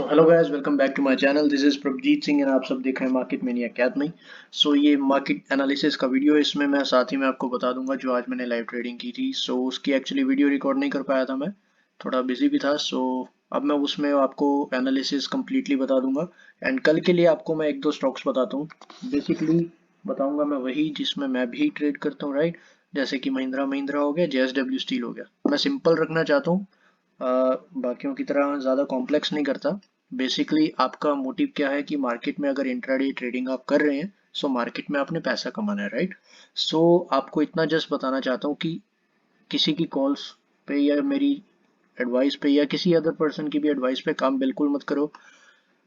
Hello guys, welcome back to my channel. This is Prabhjeet Singh and आप सब देख रहे हैं मार्केट मेनिया अकेडमी। ये मार्केट एनालिसिस का वीडियो है। इसमें मैं साथ ही में आपको बता दूंगा जो आज मैंने लाइव ट्रेडिंग की थी। उसकी एक्चुअली वीडियो रिकॉर्ड नहीं कर पाया था, मैं थोड़ा बिजी भी था। अब मैं उसमें आपको एनालिसिस कम्प्लीटली बता दूंगा। एंड कल के लिए आपको मैं एक दो स्टॉक्स बताता हूँ। बेसिकली बताऊंगा मैं वही जिसमें मैं भी ट्रेड करता हूँ, राइट। जैसे कि महिंद्रा महिंद्रा हो गया, JSW स्टील हो गया। मैं सिंपल रखना चाहता हूँ, बाकियों की तरह ज़्यादा कॉम्प्लेक्स नहीं करता। बेसिकली आपका मोटिव क्या है कि मार्केट में अगर इंट्राडे ट्रेडिंग आप कर रहे हैं, मार्केट में आपने पैसा कमाना है, राइट। आपको इतना जस्ट बताना चाहता हूँ कि किसी की कॉल्स पे या मेरी एडवाइस पे या किसी अदर पर्सन की भी एडवाइस पे काम बिल्कुल मत करो।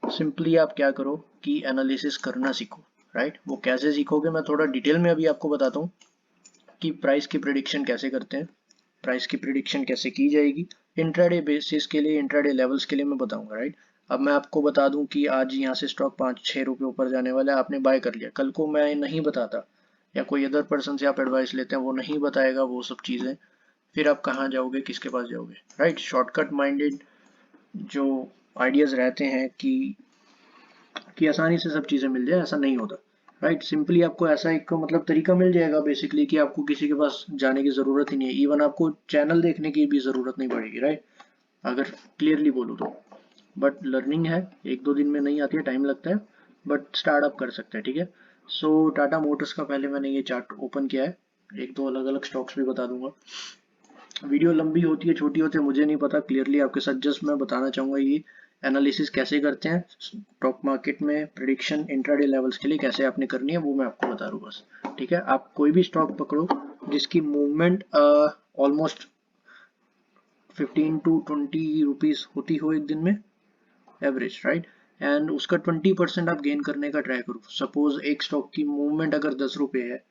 सिंपली आप क्या करो कि एनालिसिस करना सीखो, राइट। वो कैसे सीखोगे मैं थोड़ा डिटेल में अभी आपको बताता हूँ कि प्राइस की प्रिडिक्शन कैसे करते हैं, प्राइस की प्रिडिक्शन कैसे की जाएगी। इंट्राडे बेसिस के लिए, इंट्राडे लेवल्स के लिए मैं बताऊंगा, राइट। अब मैं आपको बता दूं कि आज यहाँ से स्टॉक 5-6 रुपए ऊपर जाने वाला है, आपने बाय कर लिया। कल को मैं नहीं बताता या कोई अदर पर्सन से आप एडवाइस लेते हैं, वो नहीं बताएगा वो सब चीज़ें, फिर आप कहाँ जाओगे, किसके पास जाओगे, राइट। शॉर्टकट माइंडेड जो आइडियाज रहते हैं कि आसानी से सब चीज़ें मिल जाए, ऐसा नहीं होता, राइट। सिंपली आपको ऐसा एक मतलब तरीका मिल जाएगा बेसिकली कि आपको किसी के पास जाने की ज़रूरत ही नहीं है। इवन आपको चैनल देखने की भी ज़रूरत नहीं पड़ेगी, राइट, अगर क्लियरली बोलूँ तो। बट लर्निंग है, एक दो दिन में नहीं आती है, टाइम लगता है, बट स्टार्टअप कर सकते हैं, ठीक है। टाटा मोटर्स का पहले मैंने ये चार्ट ओपन किया है, एक दो अलग अलग स्टॉक्स भी बता दूंगा। वीडियो लंबी होती है छोटी होती है मुझे नहीं पता, क्लियरली आपके साथ जस्ट मैं बताना चाहूँगा ये एनालिसिस कैसे करते हैं स्टॉक मार्केट में। प्रिडिक्शन इंट्राडे लेवल्स के लिए कैसे आपने करनी है वो मैं आपको बता दूँ बस, ठीक है। आप कोई भी स्टॉक पकड़ो जिसकी मूवमेंट ऑलमोस्ट 15 to 20 रुपीज़ होती हो एक दिन में, एवरेज, राइट। एंड उसका 20% आप गेन करने का ट्राई करो। सपोज एक स्टॉक की मूवमेंट अगर 10 रुपये है,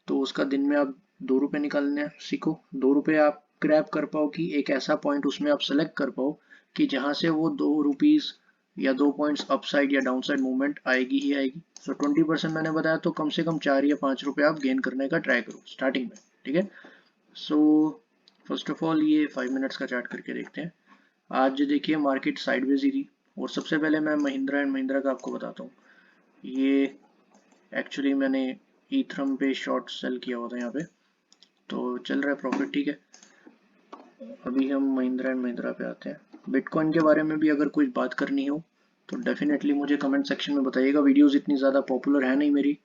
तो उसका दिन में आप 2 रुपये निकालने सीखो। 2 रुपये आप क्रैप कर पाओ कि एक ऐसा पॉइंट उसमें आप सेलेक्ट कर पाओ कि जहां से वो 2 रुपीज या 2 पॉइंट्स अपसाइड या डाउनसाइड मूवमेंट आएगी ही आएगी। 20% मैंने बताया, तो कम से कम 4 या 5 रुपये आप गेन करने का ट्राई करो स्टार्टिंग में, ठीक है। सो फर्स्ट ऑफ ऑल ये 5 मिनट्स का चार्ट करके देखते हैं। आज देखिए मार्केट साइडवेज ही थी। और सबसे पहले मैं महिंद्रा एंड महिंद्रा का आपको बताता हूँ। ये एक्चुअली मैंने ईथरम पे शॉर्ट सेल किया हुआ था यहाँ पे, तो चल रहा है प्रॉफिट, ठीक है। अभी हम महिंद्रा एंड महिंद्रा पे आते हैं। बिटकॉइन के बारे में भी अगर कुछ बात करनी हो तो डेफिनेटली मुझे कमेंट सेक्शन में बताइएगा। वीडियोस इतनी ज़्यादा पॉपुलर है नहीं मेरी,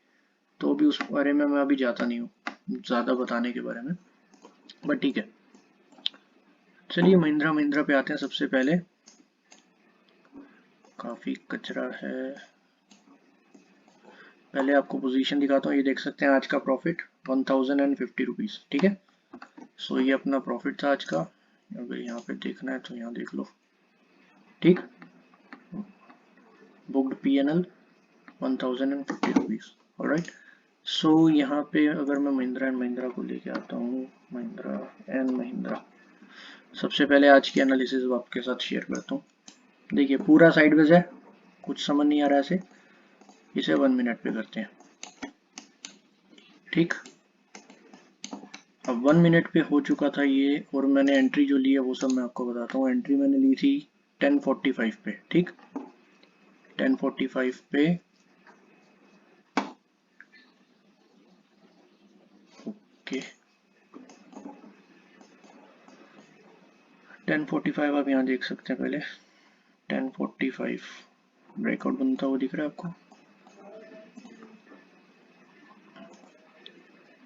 तो अभी उस बारे में मैं अभी जाता नहीं हूँ ज़्यादा बताने के बारे में, बट ठीक है। चलिए महिंद्रा महिंद्रा पे आते हैं सबसे पहले। काफ़ी कचरा है, पहले आपको पोजीशन दिखाता हूँ। ये देख सकते हैं आज का प्रॉफिट 1050 रुपीज़, ठीक है। ये अपना प्रॉफिट था आज का। अगर यहाँ पे देखना है तो यहाँ देख लो, ठीक। Booked PNL 1050 rupees, alright. यहाँ पे अगर मैं महिंद्रा एंड महिंद्रा को लेके आता हूँ, महिंद्रा एंड महिंद्रा, सबसे पहले आज की एनालिसिस आपके साथ शेयर करता हूँ। देखिए पूरा साइडवेज है, कुछ समझ नहीं आ रहा है ऐसे, इसे 1 मिनट पे करते हैं, ठीक। अब 1 मिनट पे हो चुका था ये, और मैंने एंट्री जो ली है वो सब मैं आपको बताता हूँ। एंट्री मैंने ली थी 1045 पे, ठीक। 1045 पे, ओके। 1045 आप यहाँ देख सकते हैं। पहले 1045 ब्रेकआउट बनता हुआ दिख रहा है आपको,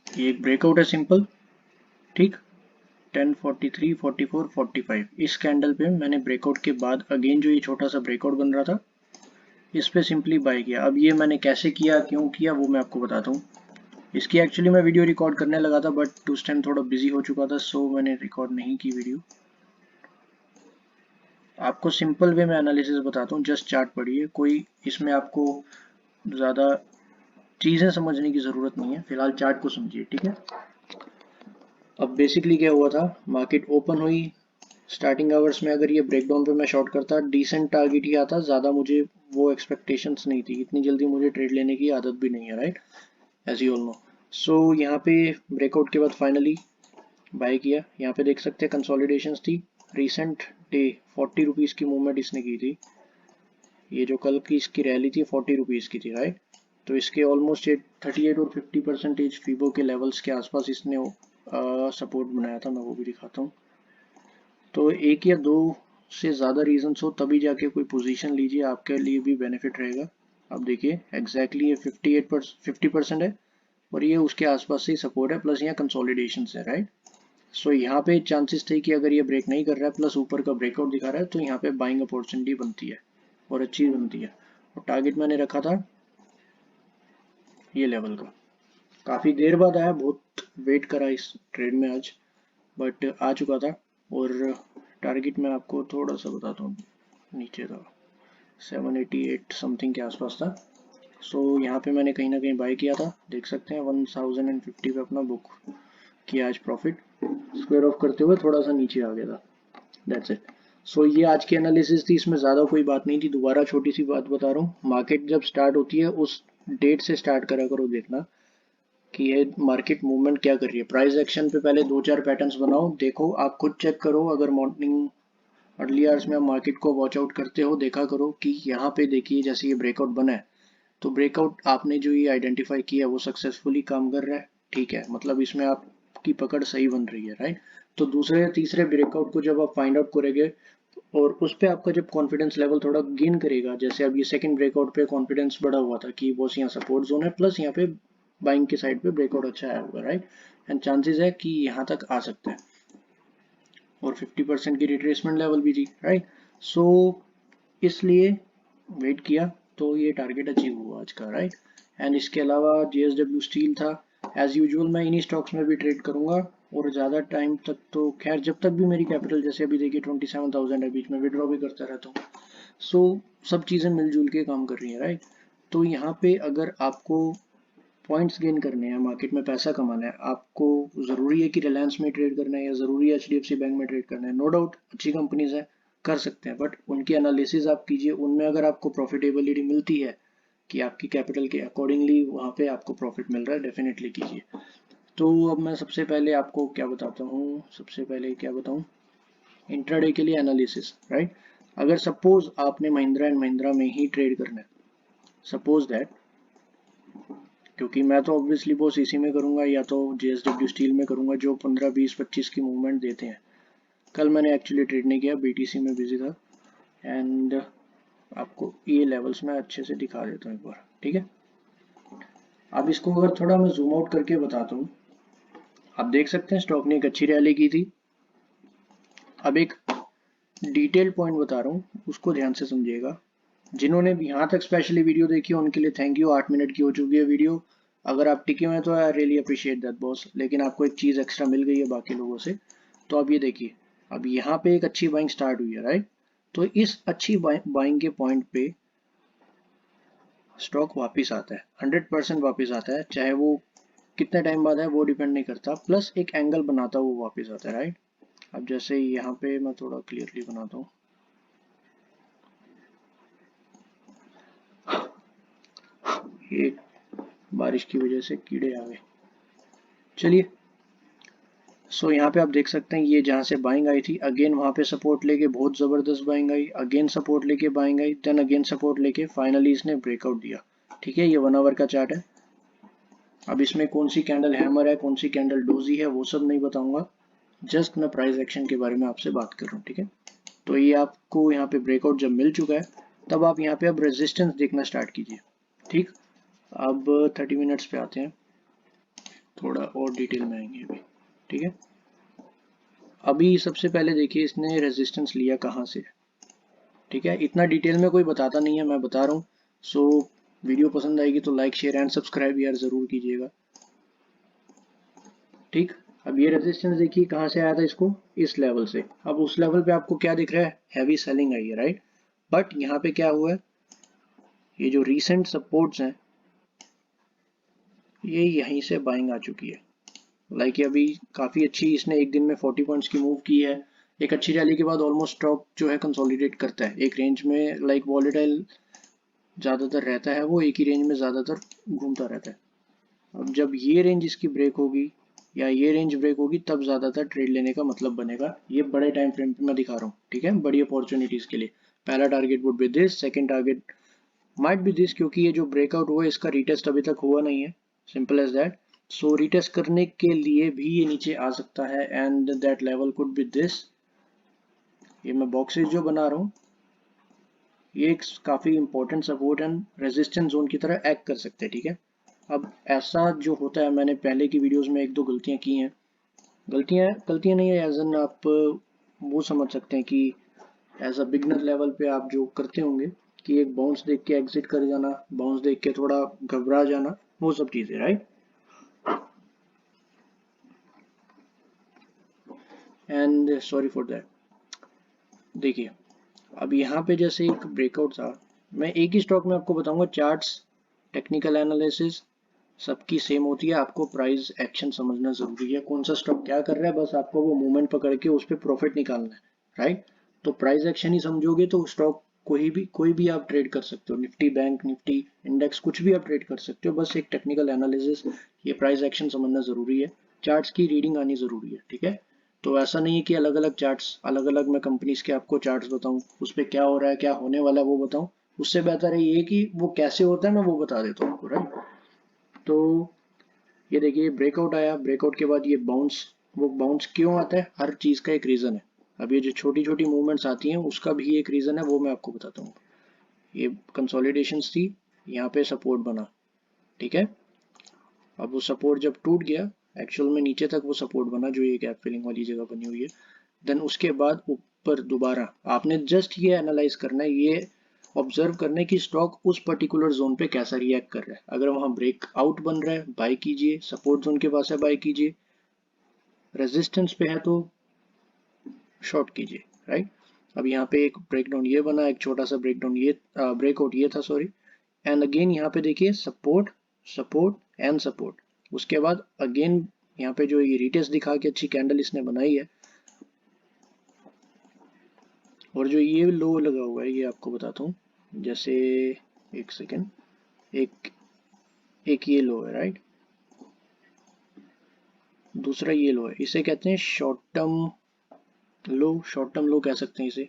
ये एक ब्रेकआउट है सिंपल, ठीक। 1043, 44, 45 इस कैंडल पे मैंने ब्रेकआउट के बाद अगेन जो ये छोटा सा ब्रेकआउट बन रहा था, इस पे सिंपली बाय किया। अब ये मैंने कैसे किया, क्यों किया, वो मैं आपको बताता हूँ। इसकी एक्चुअली मैं वीडियो रिकॉर्ड करने लगा था, बट उस टाइम थोड़ा बिजी हो चुका था, मैंने रिकॉर्ड नहीं की वीडियो। आपको सिंपल वे में एनालिसिस बताता हूँ, जस्ट चार्ट पढ़िए, कोई इसमें आपको ज़्यादा चीज़ें समझने की ज़रूरत नहीं है, फिलहाल चार्ट को समझिए, ठीक है। अब बेसिकली क्या हुआ था, मार्केट ओपन हुई, स्टार्टिंग आवर्स में अगर ये ब्रेकडाउन पे मैं शॉर्ट करता, डिसेंट टारगेट ही आता, ज़्यादा मुझे वो एक्सपेक्टेशंस नहीं थी, इतनी जल्दी मुझे ट्रेड लेने की आदत भी नहीं है, right, as you all know. यहाँ पे ब्रेकआउट के बाद फाइनली बाय किया। यहाँ पे देख सकते हैं कंसोलिडेशंस थी, रिसेंट डे 40 रुपीज़ की मूवमेंट इसने की थी, ये जो कल की इसकी रैली थी 40 रुपीज़ की थी, राइट। तो इसके ऑलमोस्ट 38 और 50% फीबो के लेवल्स के आसपास इसने सपोर्ट बनाया था, मैं वो भी दिखाता हूँ। तो एक या दो से ज़्यादा रीजंस हो तभी जाके कोई पोजीशन लीजिए, आपके लिए भी बेनिफिट रहेगा। अब देखिए एग्जैक्टली ये 50% है और ये उसके आसपास से सपोर्ट है, प्लस यहाँ कंसोलिडेशन है, राइट। सो यहाँ पे चांसेस थे कि अगर ये ब्रेक नहीं कर रहा है प्लस ऊपर का ब्रेकआउट दिखा रहा है तो यहाँ पे बाइंग अपॉर्चुनिटी बनती है और अच्छी बनती है। और टारगेट मैंने रखा था ये लेवल का, काफ़ी देर बाद आया, बहुत वेट करा इस ट्रेड में आज, बट आ चुका था। और टारगेट मैं आपको थोड़ा सा बताता हूँ, नीचे था 788 समथिंग के आसपास था। सो यहाँ पे मैंने कहीं ना कहीं बाय किया था, देख सकते हैं 1050 पे अपना बुक किया आज प्रॉफिट, स्क्वायर ऑफ करते हुए थोड़ा सा नीचे आ गया था, दैट्स इट। सो ये आज की एनालिसिस थी, इसमें ज़्यादा कोई बात नहीं थी। दोबारा छोटी सी बात बता रहा हूँ, मार्केट जब स्टार्ट होती है उस डेट से स्टार्ट करा करो देखना कि ये मार्केट मूवमेंट क्या कर रही है। प्राइस एक्शन पे पहले 2-4 पैटर्न्स बनाओ, देखो, आप खुद चेक करो। अगर मॉर्निंग अर्ली आवर्स में आप मार्केट को वॉच आउट करते हो, देखा करो कि यहाँ पे देखिए जैसे ये ब्रेकआउट बना है, तो ब्रेकआउट आपने जो ये आइडेंटिफाई किया है वो सक्सेसफुली काम कर रहा है, ठीक है, मतलब इसमें आपकी पकड़ सही बन रही है, राइट। तो दूसरे या तीसरे ब्रेकआउट को जब आप फाइंड आउट करोगे और उस पे आपका जब कॉन्फिडेंस लेवल थोड़ा गेन करेगा, जैसे अब ये सेकंड ब्रेकआउट पे कॉन्फिडेंस बढ़ा हुआ था कि बॉस यहाँ सपोर्ट जोन है, प्लस यहाँ पे बाइंग की साइड पे ब्रेकआउट अच्छा आया हुआ, राइट। एंड चांसेस है कि यहाँ तक आ सकते हैं और 50% की रिट्रेसमेंट लेवल भी थी, राइट। सो इसलिए वेट किया तो ये टारगेट अचीव हुआ आज का, राइट। एंड इसके अलावा JSW स्टील था, एज यूजुअल मैं इन्हीं स्टॉक्स में भी ट्रेड करूंगा और ज़्यादा टाइम तक तो खैर जब तक भी मेरी कैपिटल, जैसे अभी देखिए 27,000 है, बीच में विड्रॉ भी करता रहता हूँ। सो सब चीज़ें मिलजुल के काम कर रही हैं, राइट। तो यहाँ पे अगर आपको पॉइंट्स गेन करने हैं, मार्केट में पैसा कमाना है, आपको ज़रूरी है कि रिलायंस में ट्रेड करना है या ज़रूरी है HDFC बैंक में ट्रेड करना है। नो डाउट अच्छी कंपनीज है, कर सकते हैं, बट उनकी एनालिसिस आप कीजिए, उनमें अगर आपको प्रॉफिटेबिलिटी मिलती है कि आपकी कैपिटल के अकॉर्डिंगली वहाँ पे आपको प्रॉफिट मिल रहा है, डेफिनेटली कीजिए। तो अब मैं सबसे पहले आपको क्या बताता हूँ, सबसे पहले क्या बताऊँ, इंट्राडे के लिए एनालिसिस, राइट। अगर सपोज आपने महिंद्रा एंड महिंद्रा में ही ट्रेड करना है, सपोज दैट, क्योंकि मैं तो ऑब्वियसली बॉस इसी में करूंगा या तो JSW स्टील में करूंगा जो 15, 20, 25 की मूवमेंट देते हैं। कल मैंने एक्चुअली ट्रेड नहीं किया, BTC में बिजी था। एंड आपको ये लेवल्स मैं अच्छे से दिखा देता हूँ एक बार, ठीक है। अब इसको अगर थोड़ा मैं जूम आउट करके बताता हूँ, आप देख सकते हैं स्टॉक ने एक अच्छी रैली की थी। अब एक डिटेल पॉइंट बता रहा हूँ, उसको ध्यान से समझिएगा। जिन्होंने भी यहाँ तक स्पेशली वीडियो देखी उनके लिए थैंक यू, 8 मिनट की हो चुकी है वीडियो। अगर आप टिके हुए हैं तो I really appreciate that boss, लेकिन आपको एक चीज़ एक्स्ट्रा मिल गई है बाकी लोगों से। तो अब ये देखिए, अब यहाँ पे एक अच्छी बाइंग स्टार्ट हुई है, राइट। तो इस अच्छी बाइंग के पॉइंट पे स्टॉक वापस आता है, 100% वापस आता है, चाहे वो कितने टाइम बाद है वो डिपेंड नहीं करता, प्लस एक एंगल बनाता वो वापस आता है, राइट। अब जैसे यहाँ पे मैं थोड़ा क्लियरली बनाता हूँ, ये बारिश की वजह से कीड़े आ गए, चलिए। सो यहाँ पे आप देख सकते हैं ये जहाँ से बाइंग आई थी, अगेन वहाँ पे सपोर्ट लेके बहुत ज़बरदस्त बाइंग आई, अगेन सपोर्ट लेके buying I, then again support लेके फाइनली इसने ब्रेकआउट दिया, ठीक है। ये 1 आवर का चार्ट है। अब इसमें कौन सी कैंडल हैमर है, कौन सी कैंडल डोजी है, वो सब नहीं बताऊंगा, जस्ट मैं प्राइस एक्शन के बारे में आपसे बात कर रहा हूँ, ठीक है। तो ये आपको यहाँ पे ब्रेकआउट जब मिल चुका है, तब आप यहाँ पे अब रेजिस्टेंस देखना स्टार्ट कीजिए, ठीक। अब 30 मिनट्स पे आते हैं, थोड़ा और डिटेल में आएंगे अभी, ठीक है। अभी सबसे पहले देखिए इसने रेजिस्टेंस लिया कहाँ से, ठीक है। इतना डिटेल में कोई बताता नहीं है, मैं बता रहा हूँ। सो वीडियो पसंद आएगी तो लाइक, शेयर एंड सब्सक्राइब यार ज़रूर कीजिएगा, ठीक। अब ये रेजिस्टेंस देखिए कहाँ से आया था, इसको इस लेवल से। अब उस लेवल पे आपको क्या दिख रहा है, हैवी सेलिंग आई है, राइट। बट यहाँ पे क्या हुआ है, ये जो रीसेंट सपोर्ट्स हैं ये यहीं से बाइंग आ चुकी है, लाइक ये अभी काफ़ी अच्छी, इसने एक दिन में 40 पॉइंट्स की मूव की है। एक अच्छी रैली के बाद ऑलमोस्ट स्टॉक जो है कंसोलिडेट करता है एक रेंज में, लाइक वॉलेटाइल ज़्यादातर रहता है, वो एक ही रेंज में ज़्यादातर घूमता रहता है। अब जब ये रेंज इसकी ब्रेक होगी या ये रेंज ब्रेक होगी तब ज़्यादातर ट्रेड लेने का मतलब बनेगा, ये बड़े टाइम फ्रेम पे मैं दिखा रहा हूँ, ठीक है, बड़ी अपॉर्चुनिटीज़ के लिए। पहला target would be this, second target might be this, क्योंकि ये जो ब्रेकआउट हुआ है इसका रीटेस्ट अभी तक हुआ नहीं है, simple as that. So retest करने के लिए भी ये नीचे आ सकता है and that level could be this. ये मैं बॉक्सेस जो बना रहा हूँ ये एक काफी important support and resistance zone की तरह एक्ट कर सकते हैं, ठीक है। अब ऐसा जो होता है, मैंने पहले की वीडियोस में एक दो गलतियां की हैं, गलतियां नहीं है, एज एन आप वो समझ सकते हैं कि एज अ बिगनर लेवल पे आप जो करते होंगे कि एक बाउंस देख के एग्जिट कर जाना, बाउंस देख के थोड़ा घबरा जाना, वो सब चीजें, right. And sorry for that. देखिए अब यहाँ पे जैसे एक ब्रेकआउट था, मैं एक ही स्टॉक में आपको बताऊंगा, चार्ट्स टेक्निकल एनालिसिस सबकी सेम होती है, आपको प्राइस एक्शन समझना जरूरी है, कौन सा स्टॉक क्या कर रहा है, बस आपको वो मूवमेंट पकड़ के उस पर प्रॉफिट निकालना है, राइट। तो प्राइस एक्शन ही समझोगे तो स्टॉक कोई भी आप ट्रेड कर सकते हो, निफ्टी बैंक निफ्टी इंडेक्स कुछ भी आप ट्रेड कर सकते हो, बस एक टेक्निकल एनालिसिस, ये प्राइस एक्शन समझना जरूरी है, चार्ट्स की रीडिंग आनी जरूरी है, ठीक है। तो ऐसा नहीं है कि अलग अलग चार्ट्स, अलग अलग मैं कंपनीज के आपको चार्ट्स बताऊं, उस पर क्या हो रहा है क्या होने वाला है वो बताऊं, उससे बेहतर है ये कि वो कैसे होता है मैं वो बता देता हूँ आपको, राइट। तो ये देखिए ब्रेकआउट आया, ब्रेकआउट के बाद ये बाउंस, वो बाउंस क्यों आता है, हर चीज का एक रीजन है। अब ये जो छोटी छोटी मूवमेंट्स आती हैं उसका भी एक रीजन है, वो मैं आपको बताता हूँ। ये कंसोलिडेशंस थी, यहाँ पे सपोर्ट बना, ठीक है। अब वो सपोर्ट जब टूट गया, एक्चुअल में नीचे तक वो सपोर्ट बना जो ये गैप फिलिंग वाली जगह बनी हुई है, देन उसके बाद ऊपर दोबारा आपने जस्ट ये एनालाइज करना है, ये ऑब्जर्व करना है कि स्टॉक उस पर्टिकुलर जोन पे कैसा रिएक्ट कर रहा है, अगर वहां ब्रेक आउट बन रहा है बाय कीजिए, सपोर्ट जोन के पास है बाय कीजिए, रेजिस्टेंस पे है तो शॉर्ट कीजिए, राइट। अब यहाँ पे एक ब्रेकडाउन ये बना, एक छोटा सा ब्रेकडाउन ये ब्रेकआउट ये था, सॉरी। एंड अगेन यहाँ पे देखिए सपोर्ट, सपोर्ट एंड सपोर्ट, उसके बाद अगेन यहाँ पे जो ये रिटेस्ट दिखा के अच्छी कैंडल इसने बनाई है, और जो ये लो लगा हुआ है ये आपको बताता हूँ, जैसे एक सेकेंड, एक एक ये लो है, राइट, दूसरा ये लो है, इसे कहते हैं शॉर्ट टर्म लो, शॉर्ट टर्म लो कह सकते हैं इसे।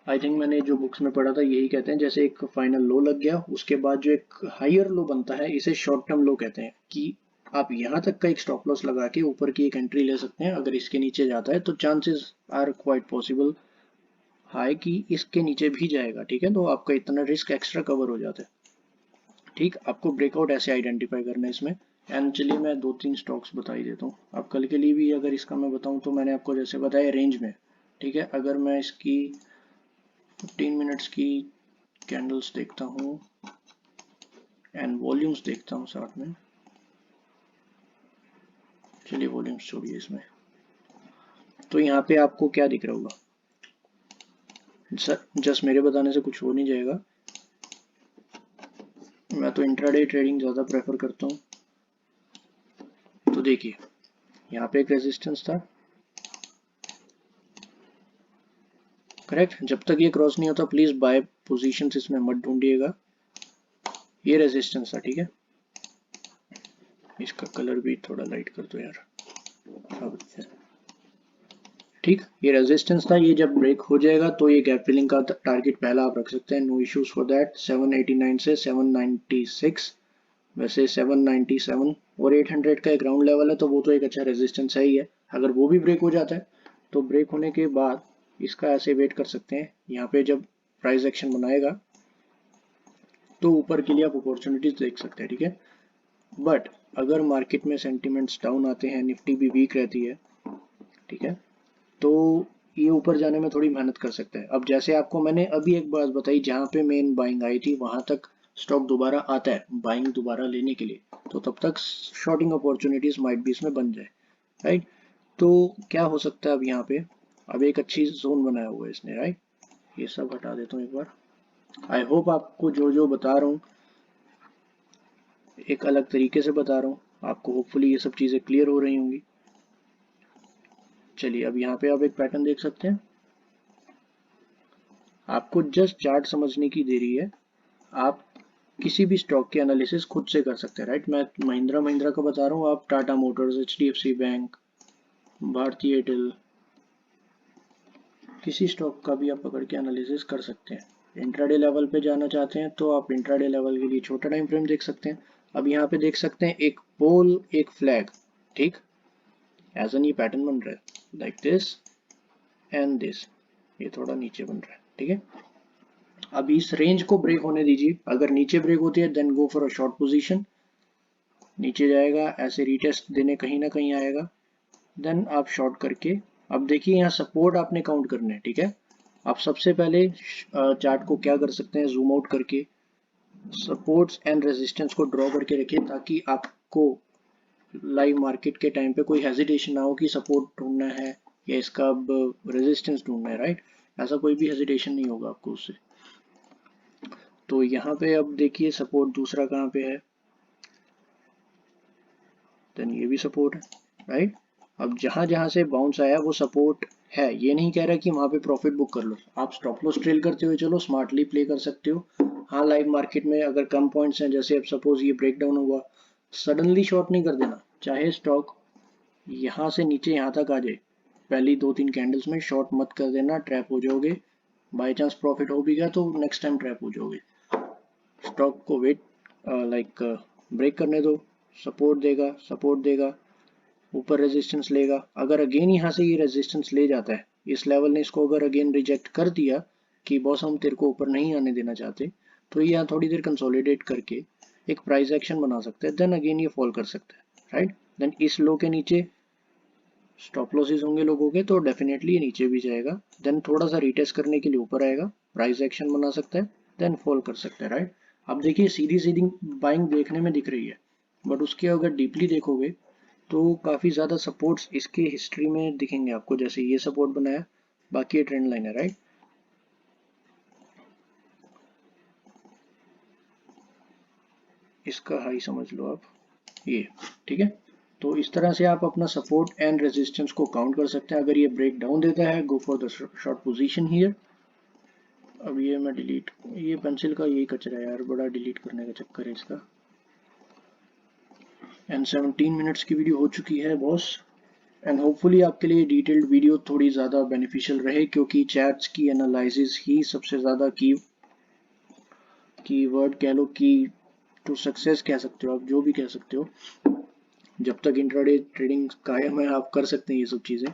आई थिंक मैंने जो बुक्स में पढ़ा था यही कहते हैं, जैसे एक फाइनल लो लग गया उसके बाद जो एक हायर लो बनता है इसे शॉर्ट टर्म लो कहते हैं, कि आप यहाँ तक का एक स्टॉप लॉस लगा के ऊपर की एक एंट्री ले सकते हैं, अगर इसके नीचे जाता है तो chances are quite possible high कि इसके नीचे भी जाएगा, ठीक है, तो आपका इतना रिस्क एक्स्ट्रा कवर हो जाता है, ठीक। आपको ब्रेकआउट ऐसे आइडेंटिफाई करना है इसमें। एंड चलिए मैं दो तीन स्टॉक्स बता ही देता हूँ, अब कल के लिए भी अगर इसका मैं बताऊँ तो मैंने आपको जैसे बताया रेंज में, ठीक है। अगर मैं इसकी 15 मिनट्स की कैंडल्स देखता हूँ एंड वॉल्यूम्स देखता हूँ साथ में, चलिए वॉल्यूम्स छोड़िए इसमें, तो यहाँ पे आपको क्या दिख रहा होगा, जस्ट मेरे बताने से कुछ हो नहीं जाएगा, मैं तो इंट्राडे ट्रेडिंग ज़्यादा प्रेफर करता हूँ। तो देखिए यहाँ पे एक रेजिस्टेंस था, करेक्ट, जब तक ये क्रॉस नहीं होता प्लीज बाय पोजीशंस इसमें मत ढूंढिएगा, ये रेजिस्टेंस था, ठीक है। इसका कलर भी थोड़ा लाइट कर दो यार, अब ठीक, ये रेजिस्टेंस था, ये जब ब्रेक हो जाएगा तो ये गैप फिलिंग का टारगेट पहला आप रख सकते हैं, नो इश्यूज फॉर दैट। 789 से 796, वैसे 797 और 800 का एक राउंड लेवल है, तो वो तो एक अच्छा रेजिस्टेंस है ही है, अगर वो भी ब्रेक हो जाता है तो ब्रेक होने के बाद इसका ऐसे वेट कर सकते हैं, यहाँ पे जब प्राइस एक्शन बनाएगा तो ऊपर के लिए आप अपॉर्चुनिटीज देख सकते हैं, ठीक है। बट अगर मार्केट में सेंटिमेंट्स डाउन आते हैं, निफ्टी भी वीक रहती है, ठीक है, तो ये ऊपर जाने में थोड़ी मेहनत कर सकते हैं। अब जैसे आपको मैंने अभी एक बात बताई, जहाँ पे मेन बाइंग आई थी वहां तक स्टॉक दोबारा आता है बाइंग दोबारा लेने के लिए, तो तब तक शॉर्टिंग अपॉर्चुनिटीज माइट भी इसमें बन जाए, राइट। तो क्या हो सकता है अब यहाँ पे, अब एक अच्छी जोन बनाया हुआ है इसने, राइट। ये सब हटा देता हूँ एक बार, आई होप आपको जो जो बता रहा हूँ एक अलग तरीके से बता रहा हूँ, आपको होपफुली ये सब चीज़ें क्लियर हो रही होंगी। चलिए अब यहाँ पे आप एक पैटर्न देख सकते हैं, आपको जस्ट चार्ट समझने की देरी है, आप किसी भी स्टॉक के एनालिसिस खुद से कर सकते हैं, राइट। मैं महिंद्रा महिंद्रा का बता रहा हूँ, आप टाटा मोटर्स, HDFC बैंक, भारतीय एयरटेल, किसी स्टॉक का भी आप पकड़ के एनालिसिस कर सकते हैं। इंट्राडे लेवल पे जाना चाहते हैं तो आप इंट्राडे लेवल के लिए छोटा टाइम फ्रेम देख सकते हैं। अब यहाँ पे देख सकते हैं एक पोल एक फ्लैग, ठीक, एज एन ये पैटर्न बन रहा है लाइक दिस एंड दिस, ये थोड़ा नीचे बन रहा है, ठीक है। अब इस रेंज को ब्रेक होने दीजिए, अगर नीचे ब्रेक होती है then go for a short position, नीचे जाएगा ऐसे रीटेस्ट देने कहीं ना कहीं आएगा, देन आप शॉर्ट करके, अब देखिए यहाँ सपोर्ट आपने काउंट करना है, ठीक है। आप सबसे पहले चार्ट को क्या कर सकते हैं, जूम आउट करके सपोर्ट्स एंड रेजिस्टेंस को ड्रॉ करके रखिए ताकि आपको लाइव मार्केट के टाइम पे कोई हेजिटेशन ना हो कि सपोर्ट ढूंढना है या इसका अब रेजिस्टेंस ढूंढना है, राइट। ऐसा कोई भी हेजिटेशन नहीं होगा आपको उससे। तो यहाँ पे अब देखिए सपोर्ट दूसरा कहाँ पे है, देन ये भी सपोर्ट है, राइट। अब जहां जहां से बाउंस आया वो सपोर्ट है, ये नहीं कह रहा कि वहां पे प्रॉफिट बुक कर लो, आप स्टॉप लॉस ट्रेल करते हुए चलो, स्मार्टली प्ले कर सकते हो। हाँ लाइव मार्केट में अगर कम पॉइंट्स हैं, जैसे अब सपोज ये ब्रेक डाउन हुआ, सडनली शॉर्ट नहीं कर देना, चाहे स्टॉक यहाँ से नीचे यहाँ तक आ जाए, पहली 2-3 कैंडल्स में शॉर्ट मत कर देना, ट्रैप हो जाओगे। बाई चांस प्रॉफिट हो भी गया तो नेक्स्ट टाइम ट्रैप हो जाओगे। स्टॉक को वेट लाइक ब्रेक करने दो, सपोर्ट देगा, सपोर्ट देगा, ऊपर रेजिस्टेंस लेगा, अगर अगेन यहाँ से ये रेजिस्टेंस ले जाता है, इस लेवल ने इसको अगर अगेन रिजेक्ट कर दिया कि बॉस हम तेरे को ऊपर नहीं आने देना चाहते, तो ये यहाँ थोड़ी देर कंसोलिडेट करके एक प्राइस एक्शन बना सकते हैं, देन अगेन ये फॉल कर सकता है, राइट। देन इस लो के नीचे स्टॉप लॉसेस होंगे लोगों के, तो डेफिनेटली ये नीचे भी जाएगा, देन थोड़ा सा रिटेस्ट करने के लिए ऊपर आएगा, प्राइस एक्शन बना सकता है, देन फॉल कर सकता है, राइट। अब देखिए सीधी सीधी बाइंग देखने में दिख रही है, बट उसके अगर डीपली देखोगे तो काफ़ी ज़्यादा सपोर्ट्स इसके हिस्ट्री में दिखेंगे आपको, जैसे ये सपोर्ट बनाया, बाकी ये ट्रेंड लाइन है, राइट। इसका हाई समझ लो आप, ये, ठीक है। तो इस तरह से आप अपना सपोर्ट एंड रेजिस्टेंस को काउंट कर सकते हैं। अगर ये ब्रेक डाउन देता है, go for the short position here. अब ये मैं डिलीट, ये पेंसिल का यही कचरा है यार, बड़ा डिलीट करने का चक्कर है इसका। एंड 17 मिनट्स की वीडियो हो चुकी है बॉस, एंड होपफुली आपके लिए डिटेल्ड वीडियो थोड़ी ज़्यादा बेनिफिशियल रहे, क्योंकि चैट्स की एनालिसिस ही सबसे ज़्यादा की वर्ड कह लो, की टू सक्सेस कह सकते हो आप, जो भी कह सकते हो। जब तक इंट्राडे ट्रेडिंग कायम है आप कर सकते हैं ये सब चीज़ें,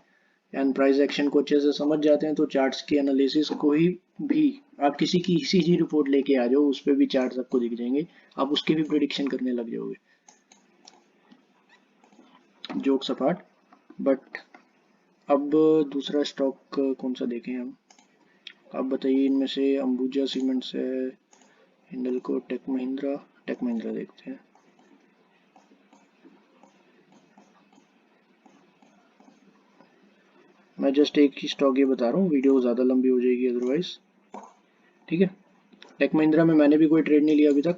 एंड प्राइस एक्शन को अच्छे से समझ जाते हैं तो चार्ट्स की एनालिसिस को ही भी आप किसी की ईसीजी रिपोर्ट लेके आ जाओ, उस पर भी चार्ट्स आपको दिख जाएंगे, आप उसके भी प्रिडिक्शन करने लग जाओगे। जोक्स अपार्ट, बट अब दूसरा स्टॉक कौन सा देखें हम, आप बताइए इनमें से। अंबुजा सीमेंट्स है, हिंडलको, टेक महिंद्रा देखते हैं। मैं जस्ट एक ही स्टॉक ये बता रहा हूँ, वीडियो ज़्यादा लंबी हो जाएगी अदरवाइज, ठीक है। टेक महिंद्रा में मैंने भी कोई ट्रेड नहीं लिया अभी तक,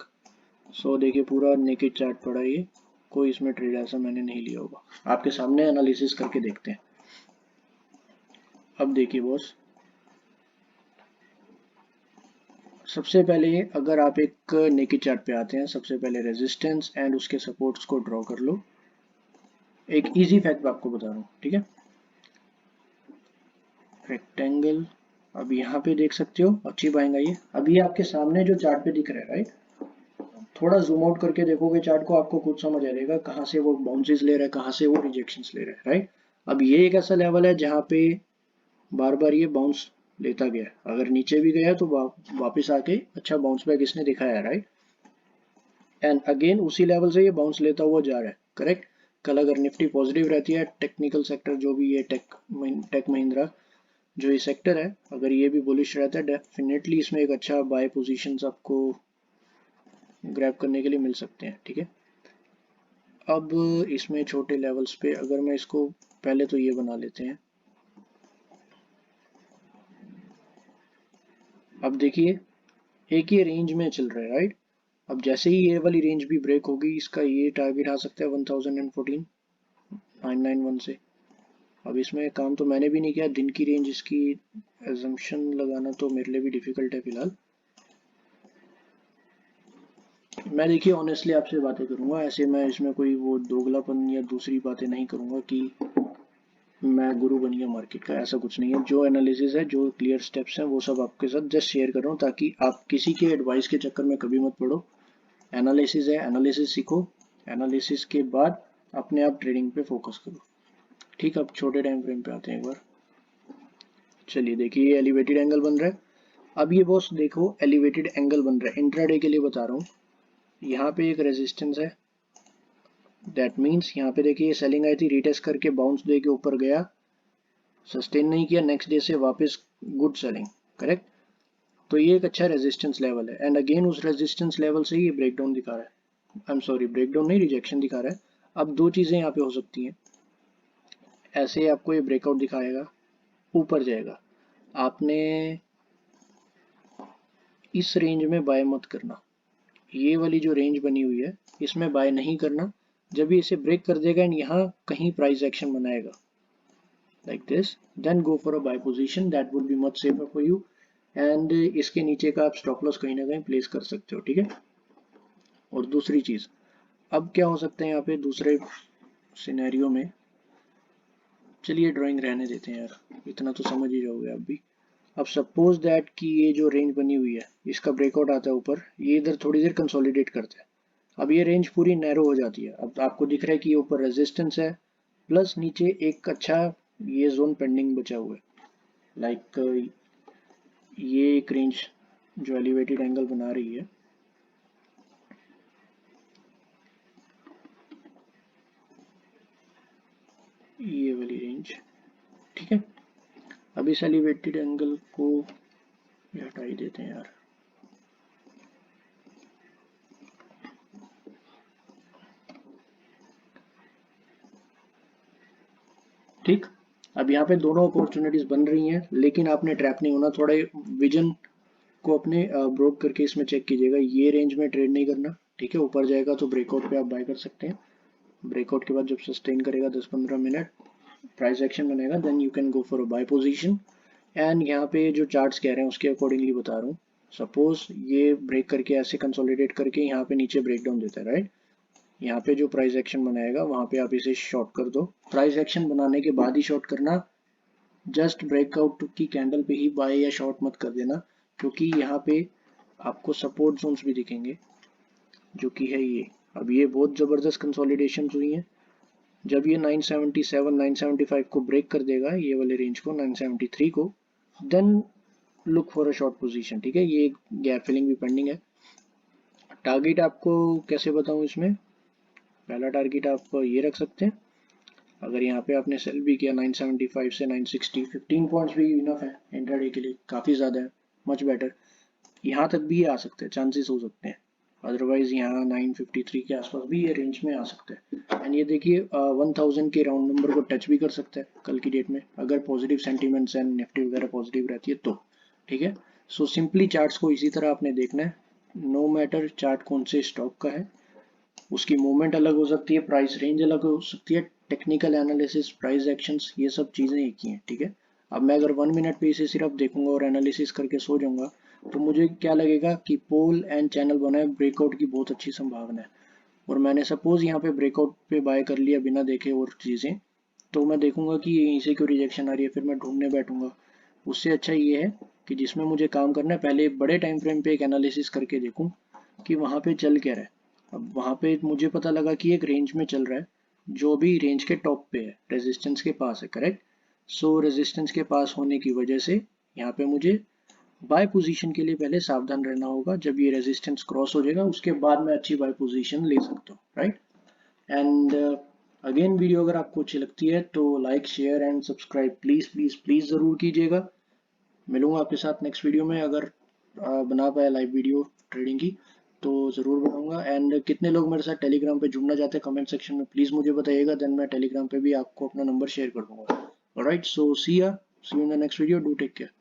सो देखिए पूरा नेकेड चार्ट पड़ा है ये, कोई इसमें ट्रेड ऐसा मैंने नहीं लिया होगा, आपके सामने एनालिसिस करके देखते हैं। अब देखिए बॉस, सबसे पहले अगर आप एक नेकेड चार्ट पे आते हैं, सबसे पहले रेजिस्टेंस एंड उसके सपोर्ट्स को ड्रॉ कर लो। एक इजी फैक्ट आपको बता रहा हूँ, ठीक है। रेक्टेंगल, अब यहाँ पे देख सकते हो अच्छी बाइंग आई है, अभी आपके सामने जो चार्ट पे दिख रहा है, राइट। थोड़ा जूम आउट करके देखोगे चार्ट को, आपको खुद समझ आ जाएगा कहाँ से वो बाउंसेस ले रहा है, कहाँ से वो रिजेक्शंस ले रहा है, राइट। अब ये एक ऐसा लेवल है जहाँ पे बार बार ये बाउंस लेता गया, अगर नीचे भी गया तो वापस आके अच्छा बाउंस बैक इसने दिखाया, राइट। एंड अगेन उसी लेवल से ये बाउंस लेता हुआ जा रहा है, करेक्ट। कल अगर निफ्टी पॉजिटिव रहती है, टेक्निकल सेक्टर जो भी ये टेक महिंद्रा जो ये सेक्टर है, अगर ये भी बुलिश रहता है, डेफिनेटली इसमें एक अच्छा बाय पोजीशंस आपको ग्रैब करने के लिए मिल सकते हैं, ठीक है। अब इसमें छोटे लेवल्स पे अगर मैं इसको पहले तो ये बना लेते हैं, अब देखिए एक ही रेंज में चल रहा है, राइट। अब जैसे ही ये वाली रेंज भी ब्रेक होगी, इसका ये टारगेट आ सकता है 1014,991 से। अब इसमें काम तो मैंने भी नहीं किया, दिन की रेंज इसकी एजम्पशन लगाना तो मेरे लिए भी डिफिकल्ट है फिलहाल। मैं देखिए ऑनेस्टली आपसे बातें करूंगा, ऐसे मैं इसमें कोई वो दोगलापन या दूसरी बातें नहीं करूंगा कि मैं गुरु बन गया मार्केट का, ऐसा कुछ नहीं है। जो एनालिसिस है, जो क्लियर स्टेप्स हैं, वो सब आपके साथ जस्ट शेयर कर रहा हूँ ताकि आप किसी के एडवाइस के चक्कर में कभी मत पड़ो। एनालिसिस है, एनालिसिस सीखो, एनालिसिस के बाद अपने आप ट्रेडिंग पे फोकस करो। ठीक है, अब छोटे टाइम फ्रेम पे आते हैं एक बार। चलिए देखिए, ये एलिवेटेड एंगल बन रहा है। अब ये बॉस देखो, एलिवेटेड एंगल बन रहा है, इंट्राडे के लिए बता रहा हूँ। यहाँ पे एक रेजिस्टेंस है, दैट मीन्स यहाँ पे देखिए सेलिंग आई थी, रिटेस्ट करके बाउंस दे के ऊपर गया, सस्टेन नहीं किया, नेक्स्ट डे से वापस गुड सेलिंग, करेक्ट। तो ये एक अच्छा रेजिस्टेंस लेवल है, एंड अगेन उस रेजिस्टेंस लेवल से ये ब्रेकडाउन दिखा रहा है। आई एम सॉरी, ब्रेकडाउन नहीं, रिजेक्शन दिखा रहा है। अब दो चीजें यहाँ पे हो सकती हैं, ऐसे आपको ये ब्रेकआउट दिखाएगा, ऊपर जाएगा, आपने इस रेंज में बाय मत करना, ये वाली जो रेंज बनी हुई है इसमें बाय नहीं करना। जब ये इसे ब्रेक कर देगा एंड यहाँ कहीं प्राइस एक्शन बनाएगा like this, then go for a buy position, that would be much safer for you, and इसके नीचे का आप स्टॉप लॉस कहीं ना कहीं प्लेस कर सकते हो, ठीक है। और दूसरी चीज, अब क्या हो सकता है यहाँ पे दूसरे सिनेरियो में, चलिए ड्राइंग रहने देते हैं यार, इतना तो समझ ही जाओगे आप भी। अब सपोज दैट कि ये जो रेंज बनी हुई है इसका ब्रेकआउट आता है ऊपर, ये इधर थोड़ी देर कंसोलिडेट करता है, अब ये रेंज पूरी नैरो हो जाती है। अब आपको दिख रहा है कि ये ऊपर रेजिस्टेंस है, प्लस नीचे एक अच्छा ये जोन पेंडिंग बचा हुआ है, लाइक ये एक रेंज जो एलिवेटेड एंगल बना रही है, ये वाली रेंज, ठीक है। अब इस एलिवेटेड एंगल को हटा ही देते हैं यार, ठीक। अब यहाँ पे दोनों अपॉर्चुनिटीज बन रही हैं, लेकिन आपने ट्रैप नहीं होना, थोड़ा विजन को अपने ब्रोक करके इसमें चेक कीजिएगा, ये रेंज में ट्रेड नहीं करना, ठीक है। ऊपर जाएगा तो ब्रेकआउट पे आप बाय कर सकते हैं, ब्रेकआउट के बाद जब सस्टेन करेगा 10-15 मिनट, प्राइस एक्शन बनेगा, then you can go for a buy position. And यहाँ पे जो चार्ट्स कह रहे हैं उसके अकॉर्डिंगली बता रहा हूँ, सपोज ये ब्रेक करके ऐसे कंसोलिडेट करके यहाँ पे नीचे ब्रेकडाउन देता है, राइट। यहाँ पे जो प्राइस एक्शन बनाएगा वहां पे आप इसे शॉर्ट कर दो, प्राइस एक्शन बनाने के बाद ही शॉर्ट करना, जस्ट ब्रेकआउट की कैंडल पे ही बाय या शॉर्ट मत कर देना, क्योंकि यहाँ पे आपको सपोर्ट जोन्स भी दिखेंगे जो कि है ये। अब ये बहुत ज़बरदस्त कंसोलिडेशन हुई है, जब ये 977 975 को ब्रेक कर देगा, ये वाले रेंज को 973 को, then look for a short position, ठीक है। ये गैप फिलिंग भी पेंडिंग है। टारगेट आपको कैसे बताऊं, इसमें पहला टारगेट आप ये रख सकते हैं, अगर यहाँ पे आपने सेल भी किया 975 से 960, 15 पॉइंट्स भी इनफ है इंट्राडे के लिए, काफ़ी ज़्यादा है, मच बेटर। यहाँ तक भी ये आ सकते हैं, चांसेस हो सकते हैं, अदरवाइज यहाँ 953 के आसपास भी ये रेंज में आ सकता है। एंड ये देखिए 1000 के राउंड नंबर को टच भी कर सकता है कल की डेट में, अगर पॉजिटिव सेंटीमेंट्स एंड निफ्टी वगैरह पॉजिटिव रहती है तो, ठीक है। सो सिंपली चार्ट्स को इसी तरह आपने देखना है, नो मैटर चार्ट कौन से स्टॉक का है, उसकी मूवमेंट अलग हो सकती है, प्राइस रेंज अलग हो सकती है, टेक्निकल एनालिसिस, प्राइस एक्शंस, ये सब चीज़ें एक ही हैं, ठीक है। अब मैं अगर 1 मिनट पे इसे सिर्फ देखूंगा और एनालिसिस करके सो जाऊंगा, तो मुझे क्या लगेगा कि पोल एंड चैनल बना है, ब्रेकआउट की बहुत अच्छी संभावना है, और मैंने सपोज यहाँ पे ब्रेकआउट पे बाय कर लिया बिना देखे और चीज़ें, तो मैं देखूंगा कि यहीं से क्यों रिजेक्शन आ रही है, फिर मैं ढूंढने बैठूंगा। उससे अच्छा ये है कि जिसमें मुझे काम करना है, पहले बड़े टाइम फ्रेम पे एक एनालिसिस करके देखूं कि वहाँ पे चल क्या रहा है। अब वहाँ पे मुझे पता लगा कि एक रेंज में चल रहा है, जो भी रेंज के टॉप पे है, रेजिस्टेंस के पास है, करेक्ट। सो रेजिस्टेंस के पास होने की वजह से यहाँ पे मुझे बाय पोजीशन के लिए पहले सावधान रहना होगा, जब ये रेजिस्टेंस क्रॉस हो जाएगा उसके बाद मैं अच्छी बाय पोजीशन ले सकता हूँ, राइट। एंड अगेन वीडियो अगर आपको अच्छी लगती है तो like share and subscribe please please please ज़रूर कीजिएगा। मिलूंगा आपके साथ नेक्स्ट वीडियो में, अगर बना पाया लाइव वीडियो ट्रेडिंग की तो ज़रूर बनाऊंगा। एंड कितने लोग मेरे साथ टेलीग्राम पे जुड़ना चाहते हैं कमेंट सेक्शन में प्लीज़ मुझे बताइएगा, देन मैं टेलीग्राम पे भी आपको अपना नंबर शेयर कर दूंगा। Alright, so see you in the next video, do take care.